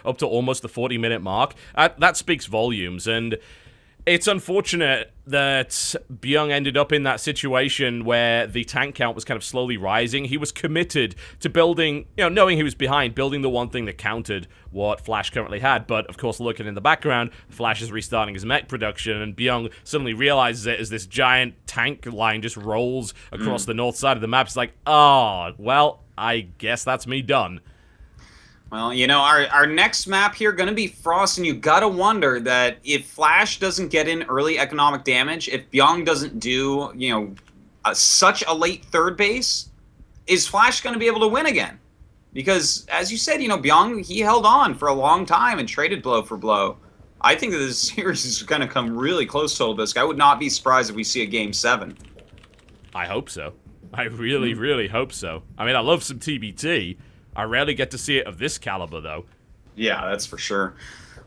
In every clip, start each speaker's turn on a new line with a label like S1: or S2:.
S1: up to almost the 40-minute mark. That speaks volumes, and it's unfortunate that Bbyong ended up in that situation where the tank count was kind of slowly rising. He was committed to building, knowing he was behind, building the one thing that countered what Flash currently had. But, of course, looking in the background, Flash is restarting his mech production, and Bbyong suddenly realizes it as this giant tank line just rolls across the north side of the map. It's like, oh, well, I guess that's me done.
S2: Well, our next map here going to be Frost, and you got to wonder that if Flash doesn't get in early economic damage, if Bbyong doesn't do, such a late third base, is Flash going to be able to win again? Because, as you said, Bbyong, he held on for a long time and traded blow for blow. I think that this series is going to come really close to Totalbiscuit. I would not be surprised if we see a Game 7.
S1: I hope so. I really, really hope so. I mean, I love some TBT. I rarely get to see it of this caliber, though.
S2: Yeah, that's for sure.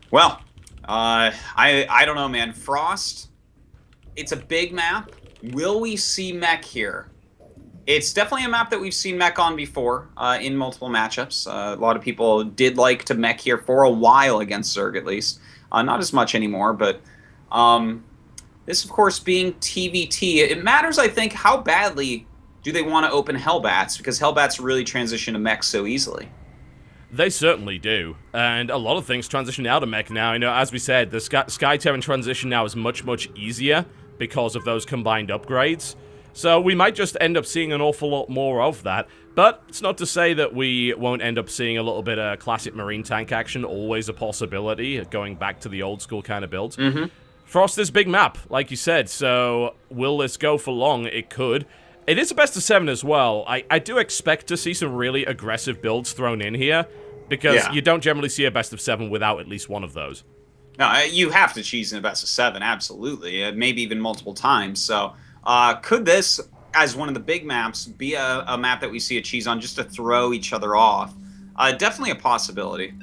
S2: Well, I don't know, man. Frost, it's a big map. Will we see mech here? It's definitely a map that we've seen mech on before in multiple matchups. A lot of people did like to mech here for a while against Zerg, at least. Not as much anymore, but this, of course, being TVT, it matters, I think, how badly do they want to open Hellbats, because Hellbats really transition to mech so easily.
S1: They certainly do, and a lot of things transition out of mech now. As we said, the Sky Terran transition now is much, much easier because of those combined upgrades. So we might just end up seeing an awful lot more of that. But it's not to say that we won't end up seeing a little bit of classic Marine tank action, always a possibility, going back to the old school kind of builds. Frost is big map, like you said, so will this go for long? It could. It is a best of 7 as well. I do expect to see some really aggressive builds thrown in here, because you don't generally see a best of 7 without at least one of those.
S2: No, you have to cheese in a best of 7, absolutely. Maybe even multiple times. So could this, as one of the big maps, be a map that we see a cheese on just to throw each other off? Definitely a possibility.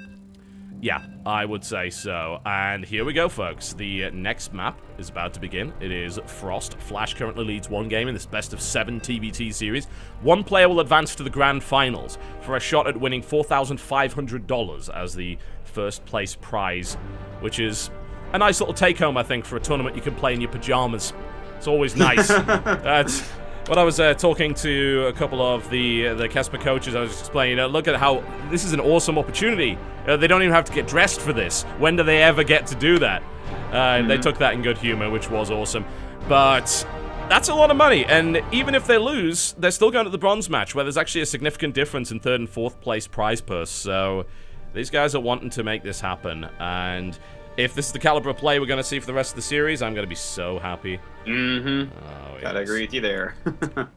S1: Yeah, I would say so. And here we go, folks. The next map is about to begin. It is Frost. Flash currently leads one game in this best of 7 TBT series. One player will advance to the grand finals for a shot at winning $4,500 as the first place prize, which is a nice little take-home, I think, for a tournament you can play in your pajamas. It's always nice. When I was talking to a couple of the Kesper coaches, I was explaining, look at how this is an awesome opportunity. They don't even have to get dressed for this. When do they ever get to do that? They took that in good humor, which was awesome. But that's a lot of money, and even if they lose, they're still going to the bronze match, where there's actually a significant difference in 3rd and 4th place prize purse. So these guys are wanting to make this happen, and if this is the caliber of play we're going to see for the rest of the series, I'm going to be so happy.
S2: Oh, gotta agree with you there.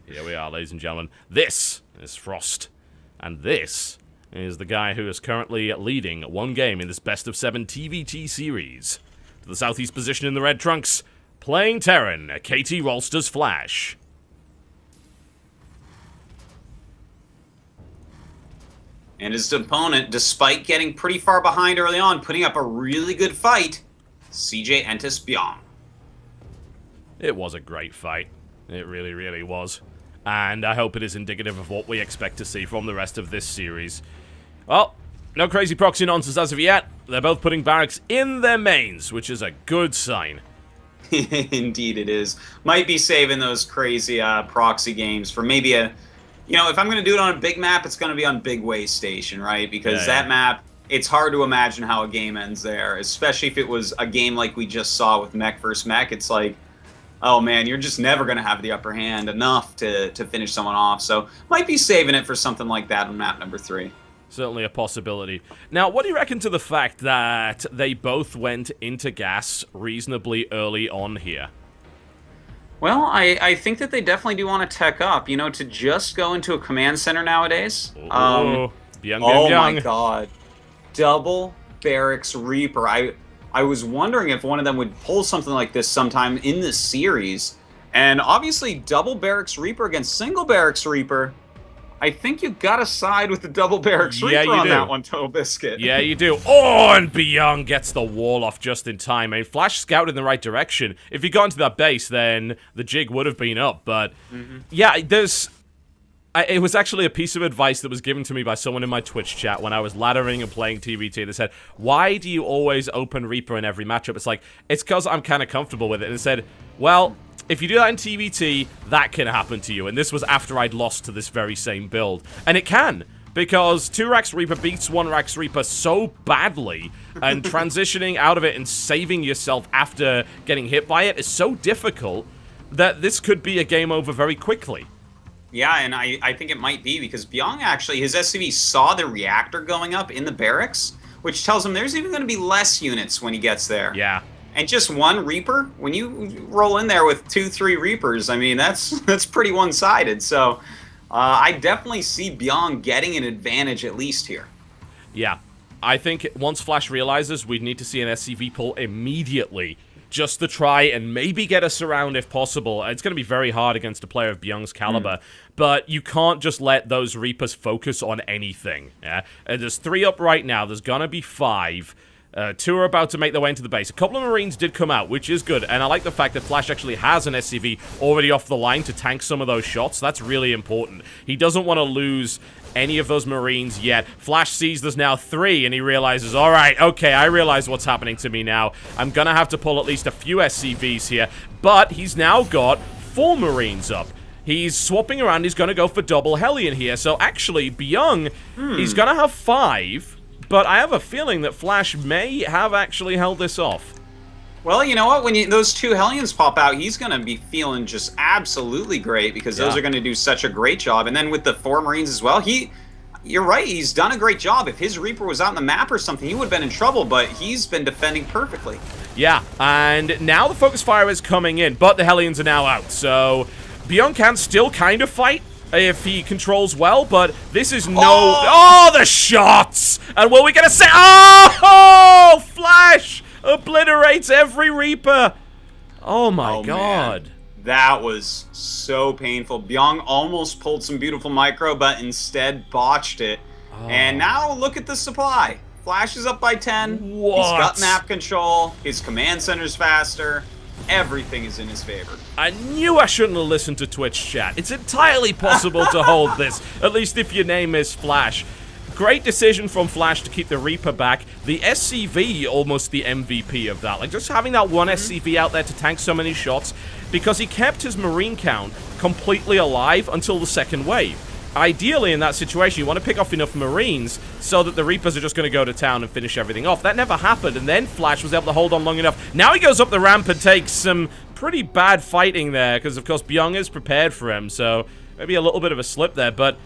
S1: Here we are, ladies and gentlemen. This is Frost, and this is the guy who is currently leading one game in this best of 7 TVT series. To the southeast position in the red trunks, playing Terran, KT Rolster's Flash.
S2: And his opponent, despite getting pretty far behind early on, putting up a really good fight, CJ Entis Bbyong.
S1: It was a great fight. It really, really was. And I hope it is indicative of what we expect to see from the rest of this series. Well, no crazy proxy nonsense as of yet. They're both putting barracks in their mains, which is a good sign.
S2: Indeed it is. Might be saving those crazy proxy games for maybe a... if I'm going to do it on a big map, it's going to be on Big Way Station, right? Because that map, it's hard to imagine how a game ends there, especially if it was a game like we just saw with mech versus mech. It's like, oh man, you're just never going to have the upper hand enough to finish someone off. So might be saving it for something like that on map number 3.
S1: Certainly a possibility. Now, what do you reckon to the fact that they both went into gas reasonably early on here?
S2: Well, I think that they definitely do want to tech up. To just go into a command center nowadays.
S1: Bbyong,
S2: oh my god. Double Barracks Reaper. I was wondering if one of them would pull something like this sometime in this series. And obviously, double Barracks Reaper against single Barracks Reaper. I think you gotta side with the double Barracks Reaper on that one, Totalbiscuit.
S1: Yeah, you do. Oh, and Bbyong gets the wall off just in time. I mean, Flash scouted in the right direction. If he got into that base, then the jig would have been up. But, yeah, it was actually a piece of advice that was given to me by someone in my Twitch chat when I was laddering and playing TBT. They said, why do you always open Reaper in every matchup? It's like, it's because I'm kind of comfortable with it. And it said, well, if you do that in TBT, that can happen to you. And this was after I'd lost to this very same build. And it can. Because 2-Rax Reaper beats 1-Rax Reaper so badly, and transitioning out of it and saving yourself after getting hit by it is so difficult that this could be a game over very quickly.
S2: Yeah, and I think it might be because Bbyong actually, his SCV saw the reactor going up in the barracks, which tells him there's even going to be less units when he gets there.
S1: Yeah.
S2: And just one Reaper, when you roll in there with 2-3 Reapers, I mean, that's pretty one-sided. So I definitely see Bbyong getting an advantage at least here.
S1: Yeah. I think once Flash realizes we'd need to see an SCV pull immediately just to try and maybe get us around if possible. It's going to be very hard against a player of Byung's caliber, but you can't just let those Reapers focus on anything. Yeah? There's 3 up right now. There's going to be 5. 2 are about to make their way into the base. A couple of Marines did come out, which is good, and I like the fact that Flash actually has an SCV already off the line to tank some of those shots. That's really important. He doesn't want to lose any of those Marines yet. Flash sees there's now 3, and he realizes, alright, okay, I realize what's happening to me now. I'm gonna have to pull at least a few SCVs here, but he's now got 4 Marines up. He's swapping around, he's gonna go for double Hellion here, so actually, Bbyong, he's gonna have 5, but I have a feeling that Flash may have actually held this off.
S2: Well, you know what? When those 2 Hellions pop out, he's going to be feeling just absolutely great because those are going to do such a great job. And then with the 4 Marines as well, you're right, he's done a great job. If his Reaper was out in the map or something, he would have been in trouble, but he's been defending perfectly. Yeah,
S1: and now the focus fire is coming in, but the Hellions are now out, so Bbyong can still kind of fight if he controls well, but this is no... Oh, the shots! And what are we going to say? Oh, Flash obliterates every Reaper. Oh, my God.
S2: Man. That was so painful. Bbyong almost pulled some beautiful micro, but instead botched it. And now look at the supply. Flash is up by 10.
S1: What?
S2: He's got map control. His command center's faster. Everything is in his favor.
S1: I knew I shouldn't have listened to Twitch chat. It's entirely possible to hold this, at least if your name is Flash. Great decision from Flash to keep the Reaper back. The SCV, almost the MVP of that. Like, just having that one SCV out there to tank so many shots, because he kept his Marine count completely alive until the second wave. Ideally, in that situation, you want to pick off enough Marines so that the Reapers are just going to go to town and finish everything off. That never happened, and then Flash was able to hold on long enough. Now he goes up the ramp and takes some pretty bad fighting there, because, of course, Bbyong is prepared for him, so maybe a little bit of a slip there, but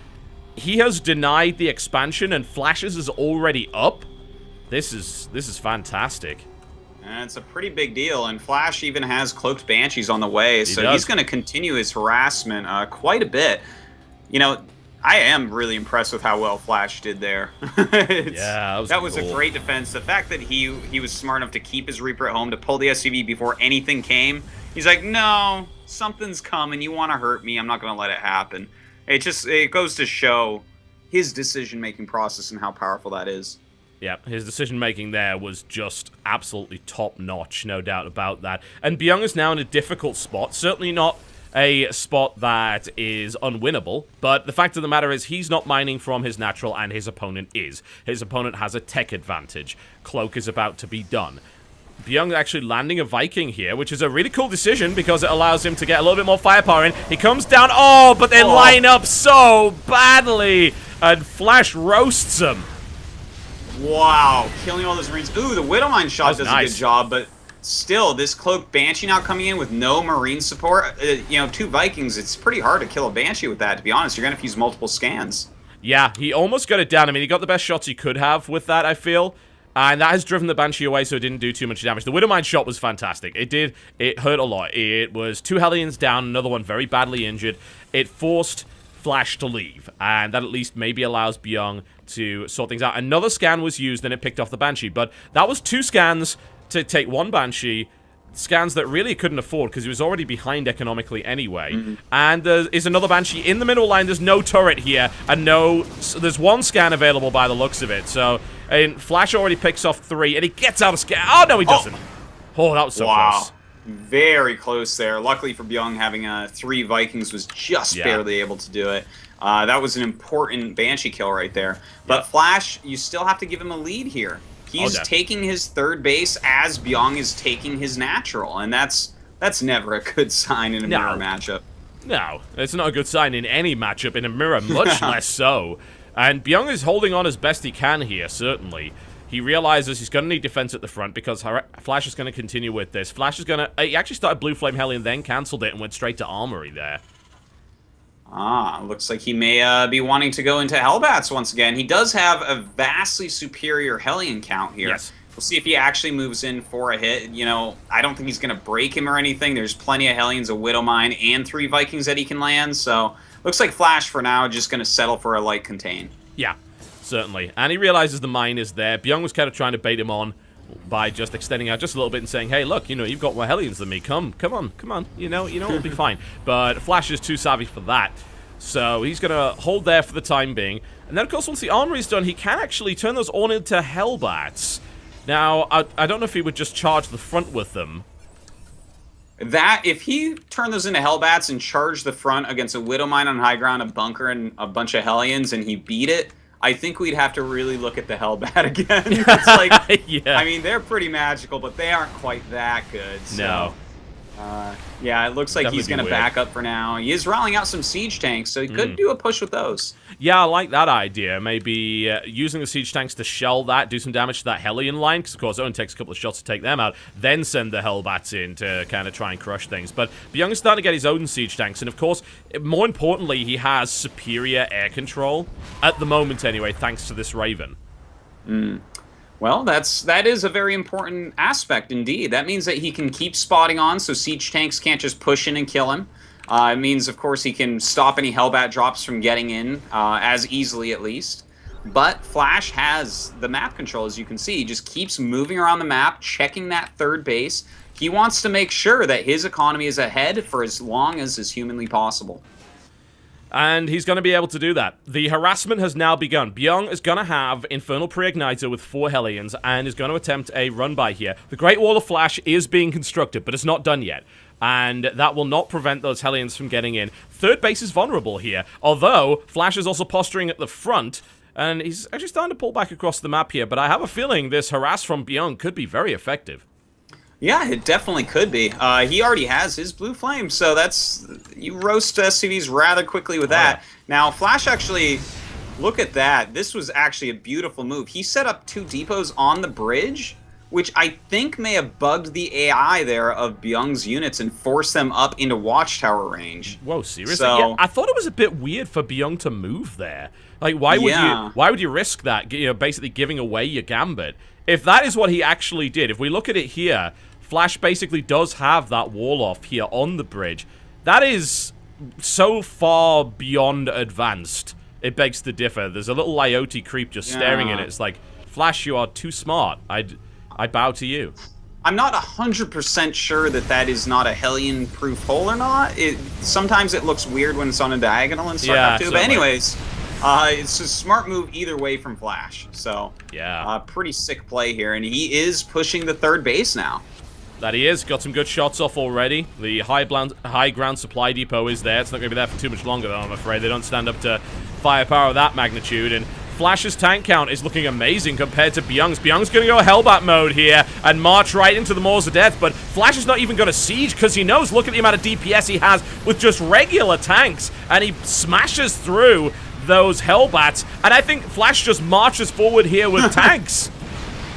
S1: he has denied the expansion, and Flash's is already up. This is fantastic.
S2: And it's a pretty big deal, and Flash even has Cloaked Banshees on the way, so he's going to continue his harassment quite a bit. You know, I am really impressed with how well Flash did there.
S1: Yeah,
S2: that was cool. A great defense. The fact that he was smart enough to keep his Reaper at home, to pull the SCV before anything came. He's like, no, something's coming. You want to hurt me. I'm not going to let it happen. It goes to show his decision-making process and how powerful that is.
S1: Yeah, his decision-making there was just absolutely top-notch, no doubt about that. And Bbyong is now in a difficult spot. Certainly not a spot that is unwinnable, but the fact of the matter is he's not mining from his natural and his opponent is. His opponent has a tech advantage. Cloak is about to be done. Bbyong actually landing a Viking here, which is a really cool decision because it allows him to get a little bit more firepower in. He comes down, but they line up so badly, and Flash roasts him.
S2: Wow, killing all those Marines. Ooh, the Widowmine shot does
S1: nice.
S2: A good job, but still, this Cloaked Banshee now coming in with no Marine support. 2 Vikings, it's pretty hard to kill a Banshee with that, to be honest. You're going to have to use multiple scans. Yeah,
S1: he almost got it down. I mean, he got the best shots he could have with that, I feel. And that has driven the Banshee away, so it didn't do too much damage. The Widowmine shot was fantastic. It hurt a lot. It was 2 Hellions down, another one very badly injured. It forced Flash to leave, and that at least maybe allows Bbyong to sort things out. Another scan was used, and it picked off the Banshee, but that was 2 scans to take 1 Banshee, scans that really couldn't afford because he was already behind economically anyway. And there is another Banshee in the middle line. There's no turret here, and there's 1 scan available by the looks of it. So, and Flash already picks off 3, and he gets out of scan. Oh, no, he doesn't. Oh, that was so close.
S2: Very close there. Luckily for Bbyong, having 3 Vikings was just barely able to do it. That was an important Banshee kill right there. But Flash, you still have to give him a lead here. He's taking his third base as Bbyong is taking his natural, and that's never a good sign in a mirror matchup.
S1: No, it's not a good sign in any matchup in a mirror, much less so. And Bbyong is holding on as best he can here, certainly. He realizes he's going to need defense at the front because Flash is going to continue with this. Flash is going to... He actually started Blue Flame Hellion, then cancelled it and went straight to Armory there.
S2: Looks like he may be wanting to go into Hellbats once again. He does have a vastly superior Hellion count here.
S1: Yes.
S2: We'll see if he actually moves in for a hit. You know, I don't think he's going to break him or anything. There's plenty of Hellions, a Widowmine, and 3 Vikings that he can land. So, looks like Flash, for now, just going to settle for a light contain.
S1: Yeah, certainly. And he realizes the mine is there. Bbyong was kind of trying to bait him on by just extending out just a little bit and saying, hey, look, you know, you've got more Hellions than me. Come on. You know, it'll be fine. But Flash is too savvy for that. So he's going to hold there for the time being. And then, of course, once the armory is done, he can actually turn those on into Hellbats. Now, I don't know if he would just charge the front with them.
S2: If he turned those into Hellbats and charged the front against a Widowmine on high ground, a bunker, and a bunch of Hellions, and he beat it, I think we'd have to really look at the Hellbat again. It's like,
S1: yeah.
S2: I mean, they're pretty magical, but they aren't quite that good. So,
S1: no.
S2: Yeah, it looks like he's going to back up for now. He is rolling out some siege tanks, so he could do a push with those.
S1: Yeah, I like that idea. Maybe using the siege tanks to shell that, do some damage to that Hellion line, because of course it only takes a couple of shots to take them out, then send the Hellbats in to kind of try and crush things. But Bbyong is starting to get his own siege tanks, and of course, more importantly, he has superior air control, at the moment anyway, thanks to this Raven.
S2: Well, that is a very important aspect indeed. That means that he can keep spotting on, so siege tanks can't just push in and kill him. It means, of course, he can stop any Hellbat drops from getting in, as easily at least. But Flash has the map control, as you can see. He just keeps moving around the map, checking that third base. He wants to make sure that his economy is ahead for as long as is humanly possible.
S1: And he's going to be able to do that. The harassment has now begun. Bbyong is going to have Infernal Pre-Igniter with 4 Hellions and is going to attempt a run-by here. The Great Wall of Flash is being constructed, but it's not done yet. And that will not prevent those Hellions from getting in. Third base is vulnerable here, although Flash is also posturing at the front, and he's actually starting to pull back across the map here, but I have a feeling this harass from Bbyong could be very effective.
S2: Yeah, it definitely could be. He already has his Blue Flame, so you roast SCVs rather quickly with that. Yeah. Now, Flash actually, look at that. This was actually a beautiful move. He set up 2 depots on the bridge, which I think may have bugged the AI there of Bbyong's units and forced them up into watchtower range.
S1: Whoa, seriously? So, yeah, I thought it was a bit weird for Bbyong to move there. Like, why would you risk that? You know, basically giving away your gambit. If that is what he actually did, if we look at it here, Flash basically does have that wall off here on the bridge. That is so far beyond advanced. It begs to differ. There's a little Lyote creep just staring at it. It's like, Flash, you are too smart. I bow to you.
S2: I'm not 100% sure that is not a Hellion-proof hole or not. Sometimes it looks weird when it's on a diagonal in StarCraft 2. But anyways, it's a smart move either way from Flash. So,
S1: yeah,
S2: pretty sick play here. And he is pushing the third base now.
S1: That he is. Got some good shots off already. The high ground supply depot is there. It's not going to be there for too much longer, though, I'm afraid. They don't stand up to firepower of that magnitude. And Flash's tank count is looking amazing compared to Bbyong's. Bbyong's going to go Hellbat mode here and march right into the Maws of Death. But Flash is not even going to siege because he knows, look at the amount of DPS he has with just regular tanks. And he smashes through those Hellbats. And I think Flash just marches forward here with tanks.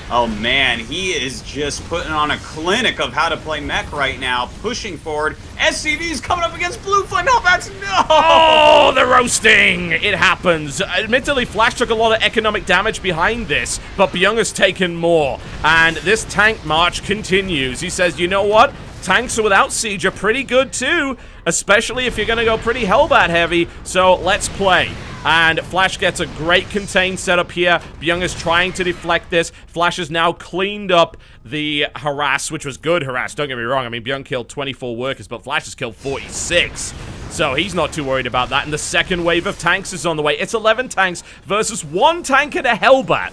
S2: Oh man, he is just putting on a clinic of how to play mech right now, pushing forward. SCV's coming up against Blue Flame Hellbats. No!
S1: Oh, the roasting! It happens. Admittedly, Flash took a lot of economic damage behind this, but Bbyong has taken more. And this tank march continues. He says, you know what? Tanks without siege are pretty good too, especially if you're going to go pretty Hellbat heavy, so let's play. And Flash gets a great contained setup here. Bbyong is trying to deflect this. Flash has now cleaned up the harass, which was good harass, don't get me wrong. I mean, Bbyong killed 24 workers, but Flash has killed 46. So he's not too worried about that. And the second wave of tanks is on the way. It's 11 tanks versus 1 tank and a Hellbat.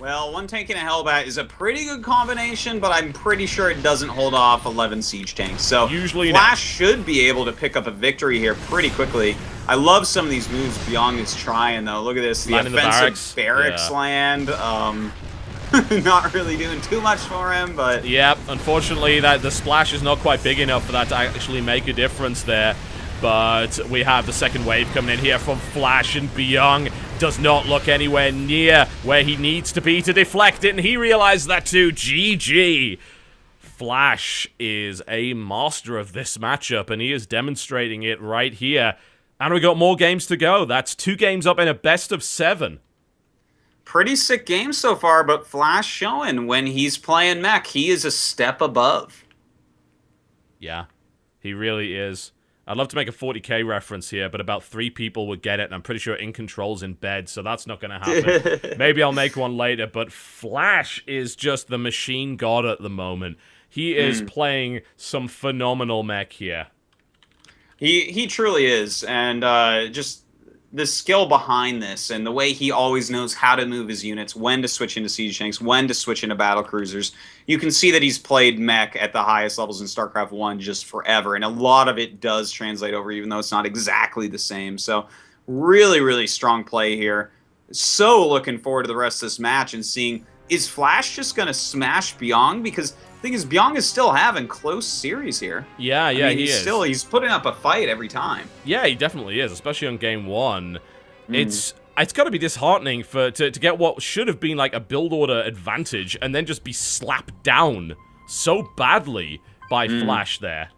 S2: Well, one tank and a Hellbat is a pretty good combination, but I'm pretty sure it doesn't hold off 11 siege tanks. So
S1: usually
S2: Flash should be able to pick up a victory here pretty quickly. I love some of these moves Bbyong is trying, though. Look at this. The offensive barracks land. Not really doing too much for him, but...
S1: Yep, unfortunately, the splash is not quite big enough for that to actually make a difference there. But we have the second wave coming in here from Flash, and Bbyong does not look anywhere near where he needs to be to deflect it, and he realized that too. GG. Flash is a master of this matchup, and he is demonstrating it right here. And we got more games to go. That's 2 games up in a best of 7.
S2: Pretty sick game so far, but Flash showing when he's playing mech, he is a step above.
S1: Yeah, he really is. I'd love to make a 40k reference here, but about 3 people would get it, and I'm pretty sure In Control's in bed, so that's not going to happen. Maybe I'll make one later, but Flash is just the machine god at the moment. He is playing some phenomenal mech here.
S2: He truly is, and just the skill behind this and the way he always knows how to move his units, when to switch into siege tanks, when to switch into battle cruisers. You can see that he's played mech at the highest levels in StarCraft 1 just forever, and a lot of it does translate over, even though it's not exactly the same. So really, really strong play here. So looking forward to the rest of this match and seeing, is Flash just going to smash Bbyong? Because the thing is, Bbyong is still having close series here.
S1: Yeah,
S2: I mean,
S1: he is.
S2: He's putting up a fight every time.
S1: Yeah, he definitely is, especially on game 1. It's got to be disheartening to get what should have been like a build order advantage and then just be slapped down so badly by Flash there.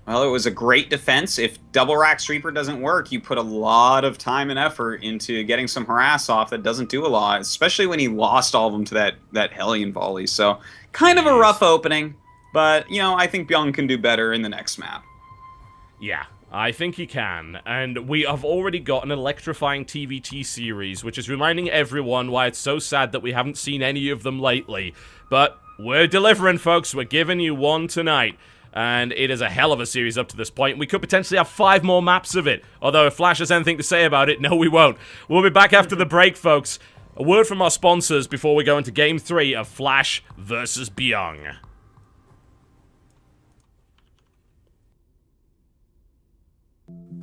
S2: Well, it was a great defense. If double rack Reaper doesn't work, you put a lot of time and effort into getting some harass off that doesn't do a lot, especially when he lost all of them to that Hellion volley. So kind of a rough opening, but, you know, I think Bbyong can do better in the next map.
S1: Yeah, I think he can, and we have already got an electrifying TVT series, which is reminding everyone why it's so sad that we haven't seen any of them lately. But we're delivering, folks. We're giving you one tonight. And it is a hell of a series up to this point. We could potentially have 5 more maps of it. Although if Flash has anything to say about it, no, we won't. We'll be back after the break, folks. A word from our sponsors before we go into Game 3 of Flash versus Bbyong.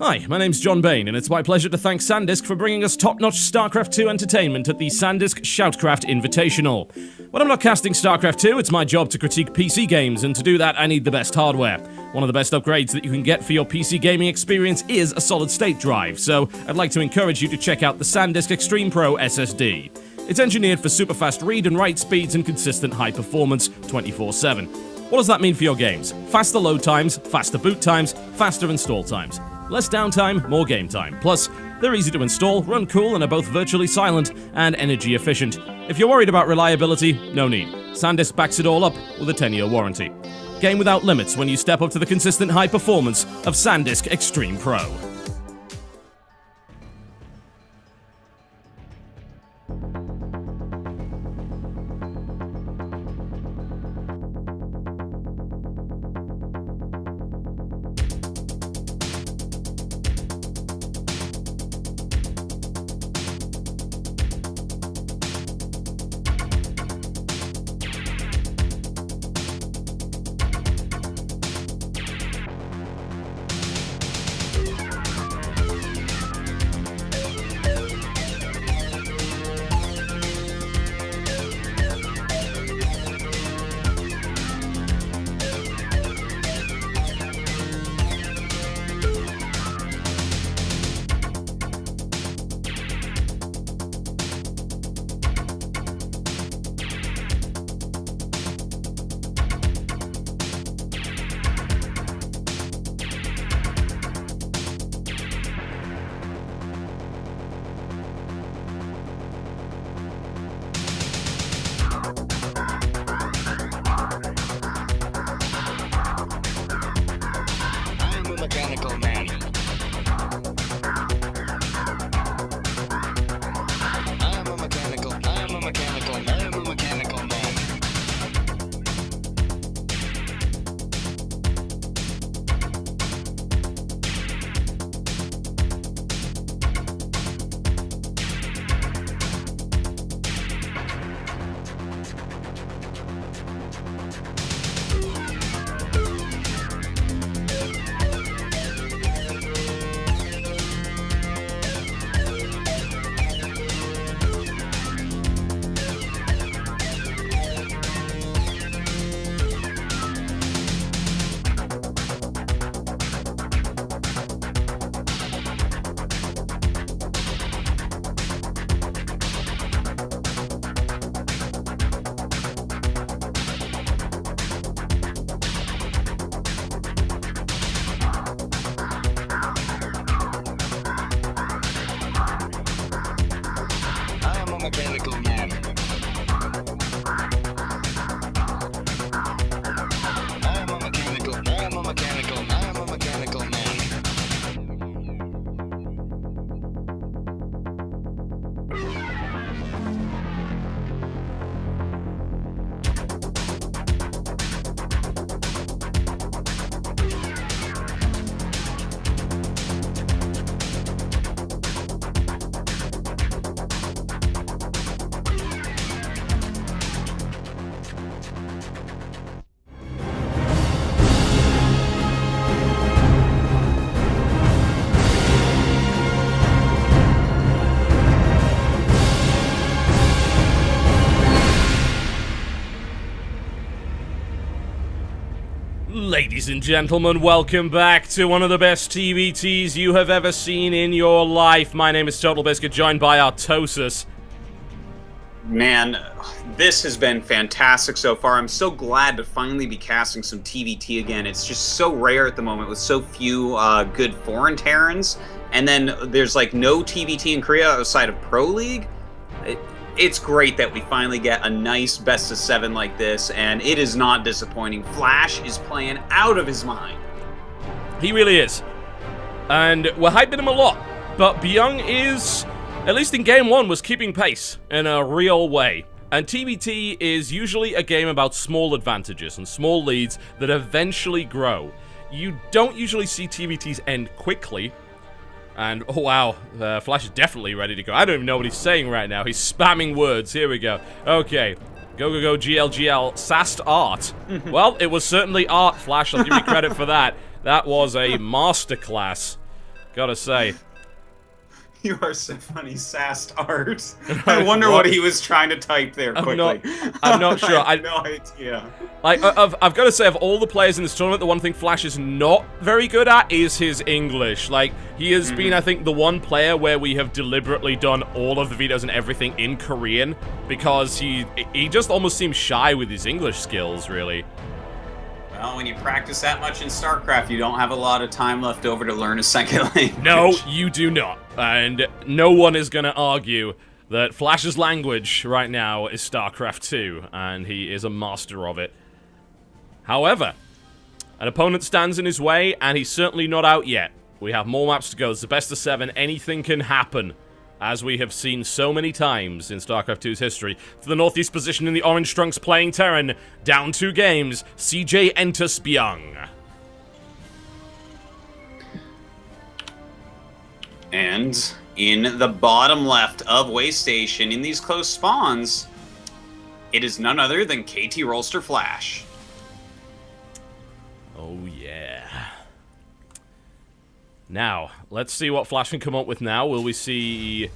S1: Hi, my name's John Bain, and it's my pleasure to thank Sandisk for bringing us top-notch StarCraft 2 entertainment at the Sandisk SHOUTcraft Invitational. When I'm not casting StarCraft 2, it's my job to critique PC games, and to do that, I need the best hardware. One of the best upgrades that you can get for your PC gaming experience is a solid-state drive, so I'd like to encourage you to check out the Sandisk Extreme Pro SSD. It's engineered for super-fast read and write speeds and consistent high performance 24/7. What does that mean for your games? Faster load times, faster boot times, faster install times. Less downtime, more game time. Plus, they're easy to install, run cool, and are both virtually silent and energy efficient. If you're worried about reliability, no need. Sandisk backs it all up with a 10-year warranty. Game without limits when you step up to the consistent high performance of Sandisk Extreme Pro. Ladies and gentlemen, welcome back to one of the best TVTs you have ever seen in your life. My name is Totalbiscuit, joined by Artosis.
S2: Man, this has been fantastic so far. I'm so glad to finally be casting some TVT again. It's just so rare at the moment with so few good foreign Terrans. And then there's like no TVT in Korea outside of Pro League. It's great that we finally get a nice best of 7 like this, and it is not disappointing. Flash is playing out of his mind.
S1: He really is. And we're hyping him a lot. But Bbyong is, at least in game 1, was keeping pace in a real way. And TVT is usually a game about small advantages and small leads that eventually grow. You don't usually see TVTs end quickly. And, oh wow, Flash is definitely ready to go. I don't even know what he's saying right now. He's spamming words. Here we go. Okay. Go, GLGL. Sassed art. Well, it was certainly art, Flash. I'll give you credit for that. That was a masterclass. Gotta say.
S2: You are so funny, sassed art. I wonder what he was trying to type there quickly.
S1: I'm not sure.
S2: I have no idea.
S1: Like, I've got to say, of all the players in this tournament, the one thing Flash is not very good at is his English. Like, he has been, I think, the one player where we have deliberately done all of the videos and everything in Korean, because he just almost seems shy with his English skills, really.
S2: Well, when you practice that much in StarCraft, you don't have a lot of time left over to learn a second language.
S1: No, you do not. And no one is going to argue that Flash's language right now is StarCraft 2, and he is a master of it. However, an opponent stands in his way, and he's certainly not out yet. We have more maps to go. It's the best of 7. Anything can happen, as we have seen so many times in StarCraft 2's history. To the northeast position in the orange trunks playing Terran. Down 2 games. CJ enters Bbyong.
S2: And in the bottom left of Waystation, in these close spawns, it is none other than KT Rolster Flash.
S1: Oh, yeah. Now, let's see what Flash can come up with now. Will we see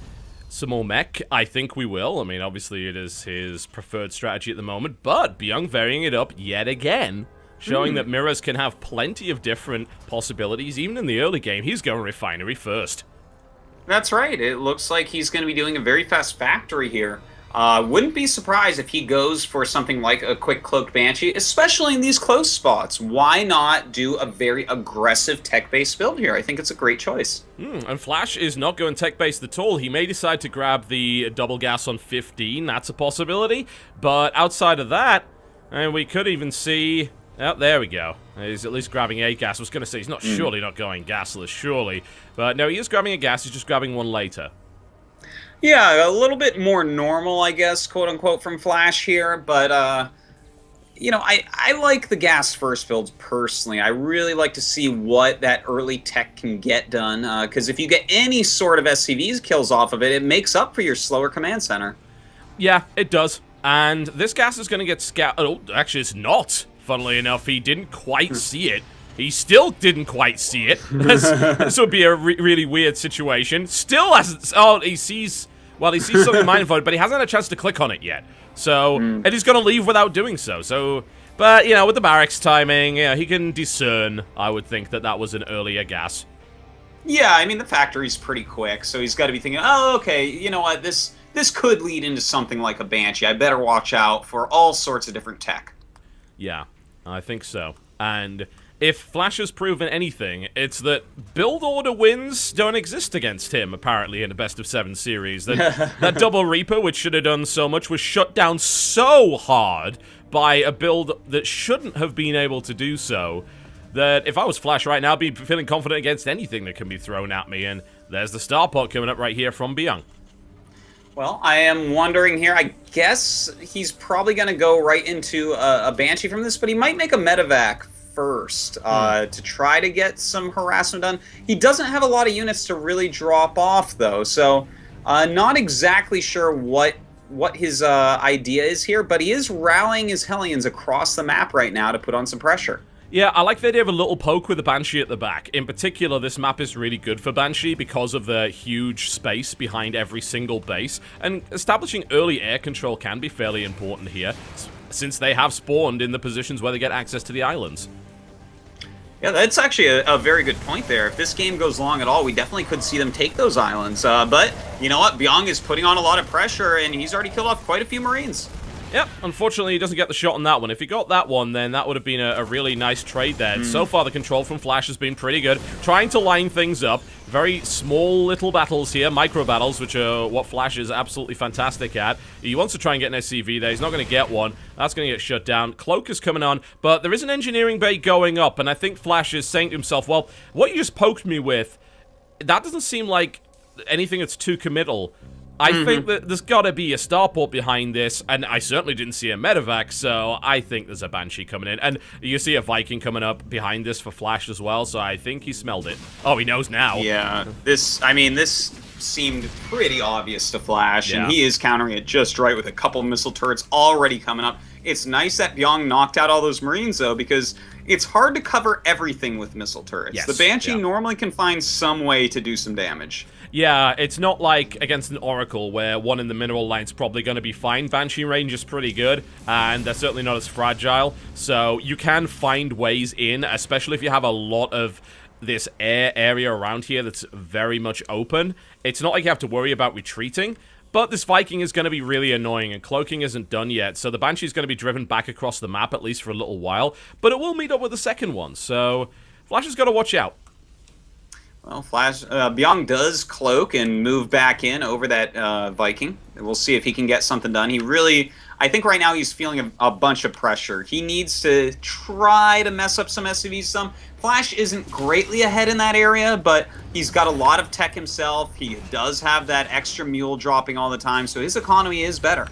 S1: some more mech? I think we will. I mean, obviously it is his preferred strategy at the moment, but Bbyong varying it up yet again, showing that mirrors can have plenty of different possibilities. Even in the early game, he's going refinery first.
S2: That's right. It looks like he's going to be doing a very fast factory here. Wouldn't be surprised if he goes for something like a quick cloaked Banshee, especially in these close spots. Why not do a very aggressive tech-based build here? I think it's a great choice.
S1: And Flash is not going tech-based at all. He may decide to grab the double gas on 15. That's a possibility. But outside of that, and we could even see... Oh, there we go. He's at least grabbing a gas. I was going to say, he's not surely not going gasless, surely. But no, he is grabbing a gas. He's just grabbing one later.
S2: Yeah, a little bit more normal, I guess, quote-unquote, from Flash here. But, you know, I like the gas first builds personally. I really like to see what that early tech can get done. Because if you get any sort of SCVs kills off of it, it makes up for your slower command center.
S1: Yeah, it does. And this gas is going to get scouted. Oh, actually, it's not. Funnily enough, he didn't quite see it. He still didn't quite see it. This would be a really weird situation. Still hasn't... Oh, he sees... Well, he sees something mindful, but he hasn't had a chance to click on it yet. So, and he's going to leave without doing so. So, but, you know, with the barracks timing, yeah, he can discern, I would think, that that was an earlier gas.
S2: Yeah, I mean, the factory's pretty quick, so he's got to be thinking, oh, okay, you know what, this could lead into something like a Banshee. I better watch out for all sorts of different tech.
S1: Yeah, I think so. And if Flash has proven anything, it's that build order wins don't exist against him, apparently, in the best of 7 series. That double Reaper, which should have done so much, was shut down so hard by a build that shouldn't have been able to do so, that if I was Flash right now, I'd be feeling confident against anything that can be thrown at me. And there's the star pot coming up right here from Bbyong.
S2: Well, I am wondering here, I guess he's probably going to go right into a Banshee from this, but he might make a medevac first to try to get some harassment done. He doesn't have a lot of units to really drop off, though, so not exactly sure what his idea is here, but he is rallying his Hellions across the map right now to put on some pressure.
S1: Yeah, I like the idea of a little poke with a Banshee at the back. In particular, this map is really good for Banshee because of the huge space behind every single base, and establishing early air control can be fairly important here, since they have spawned in the positions where they get access to the islands.
S2: Yeah, that's actually a very good point there. If this game goes long at all, we definitely could see them take those islands. But you know what? Bbyong is putting on a lot of pressure, and he's already killed off quite a few Marines.
S1: Yep, unfortunately he doesn't get the shot on that one. If he got that one, then that would have been a really nice trade there. So far, the control from Flash has been pretty good. Trying to line things up. Very small little battles here, micro battles, which are what Flash is absolutely fantastic at. He wants to try and get an SCV there. He's not going to get one. That's going to get shut down. Cloak is coming on, but there is an engineering bay going up, and I think Flash is saying to himself, well, what you just poked me with, that doesn't seem like anything that's too committal. I think that there's got to be a starport behind this, and I certainly didn't see a medevac, so I think there's a Banshee coming in. And you see a Viking coming up behind this for Flash as well, so I think he smelled it. Oh, he knows now.
S2: Yeah, this seemed pretty obvious to Flash, and he is countering it just right with a couple missile turrets already coming up. It's nice that Bbyong knocked out all those Marines, though, because it's hard to cover everything with missile turrets.
S1: Yes,
S2: the Banshee normally can find some way to do some damage.
S1: Yeah, it's not like against an Oracle where one in the mineral line's probably going to be fine. Banshee range is pretty good, and they're certainly not as fragile, so you can find ways in, especially if you have a lot of this air area around here that's very much open. It's not like you have to worry about retreating, but this Viking is going to be really annoying, and cloaking isn't done yet, so the Banshee is going to be driven back across the map, at least for a little while, but it will meet up with the second one, so Flash has got to watch out.
S2: Well, Bbyong does cloak and move back in over that Viking. We'll see if he can get something done. I think right now he's feeling a bunch of pressure. He needs to try to mess up some SCVs some. Flash isn't greatly ahead in that area, but he's got a lot of tech himself. He does have that extra mule dropping all the time, so his economy is better.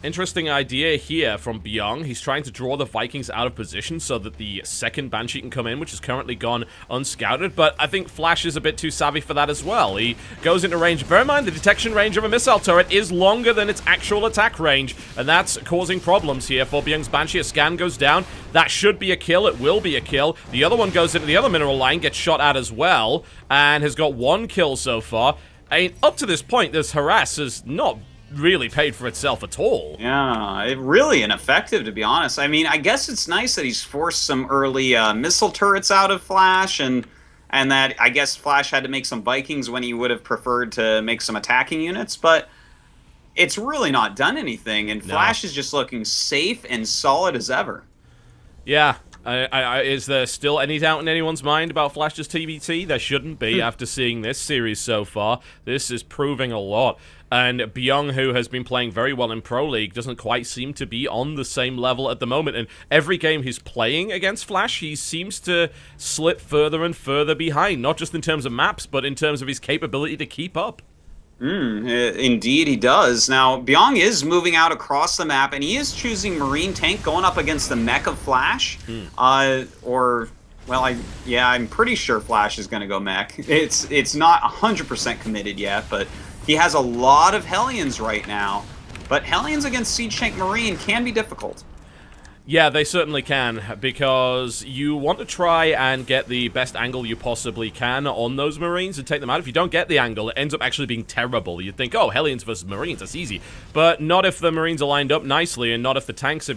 S1: Interesting idea here from Bbyong. He's trying to draw the Vikings out of position so that the second Banshee can come in, which has currently gone unscouted, but I think Flash is a bit too savvy for that as well. He goes into range. Bear in mind, the detection range of a missile turret is longer than its actual attack range, and that's causing problems here for Bbyong's Banshee. A scan goes down. That should be a kill. It will be a kill. The other one goes into the other mineral line, gets shot at as well, and has got one kill so far. I mean, up to this point, this harass is not really paid for itself at all.
S2: Yeah, really ineffective, to be honest. I mean, I guess it's nice that he's forced some early missile turrets out of Flash, and that I guess Flash had to make some Vikings when he would have preferred to make some attacking units, but it's really not done anything, and Flash is just looking safe and solid as ever.
S1: Yeah. Is there still any doubt in anyone's mind about Flash's TBT? There shouldn't be after seeing this series so far. This is proving a lot. And Bbyong, who has been playing very well in Pro League, doesn't quite seem to be on the same level at the moment. And every game he's playing against Flash, he seems to slip further and further behind. Not just in terms of maps, but in terms of his capability to keep up.
S2: Indeed, he does. Now, Bbyong is moving out across the map, and he is choosing Marine Tank going up against the mech of Flash. I'm pretty sure Flash is going to go mech. It's not 100% committed yet, but he has a lot of Hellions right now. But Hellions against Siege Tank Marine can be difficult.
S1: Yeah, they certainly can, because you want to try and get the best angle you possibly can on those Marines and take them out. If you don't get the angle, it ends up actually being terrible. You'd think, oh, Hellions versus Marines, that's easy. But not if the Marines are lined up nicely, and not if the tanks are